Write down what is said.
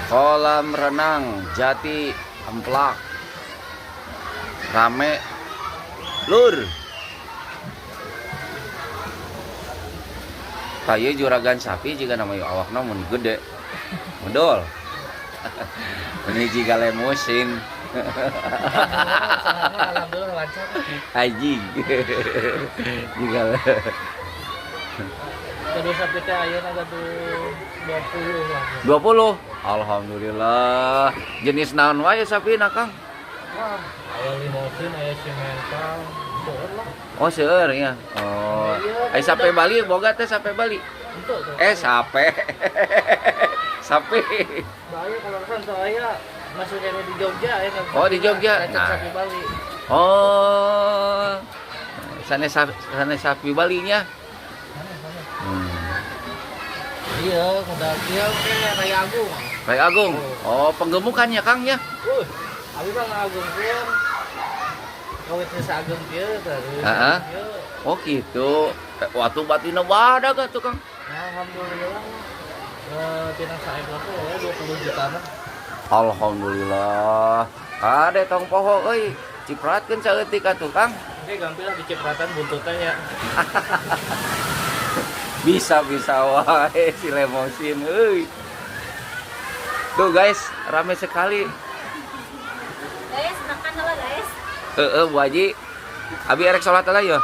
Kolam renang Jati Emplak rame lur. Kayu juragan sapi juga namanya awakna mun gede modal. Ini juga lemusin. Alhamdulillah lancar. Haji. Juga Kedua sapi teh ayeuna gaduh 20 lah. 20. Alhamdulillah. Jenis naon wae sapina, Kang? Wah, aya limosin, aya simental, seueur lah. Oh, seueur ya. Oh. Ai sape Bali boga teh sape Bali. Untuk tuh. Sape. Sape. Bahaya kalau kan saya masuk dari di Jogja ya kan. Oh, di Jogja. Lecet sapi Bali. Oh. Sanes sapi Balinya. Iya, udah dia kayak Raya Agung. Raya Agung. Oh, penggemukannya Kang ya. Abi bang Agung pun kawitnya Agung dia terus. Heeh. Oh gitu. Waktu batina bada gak tuh Kang? Alhamdulillah. Tina saeb lah ya 20 juta mah. Alhamdulillah. Ade tong poho euy. Cipratkeun saeutik atuh Kang. Oke, gampil lah dicipratan buntutnya ya. Bisa wae si lemosin euy. Tuh guys, rame sekali. Guys, makan dulu guys. Bu Haji. Abi erek salat lah ya.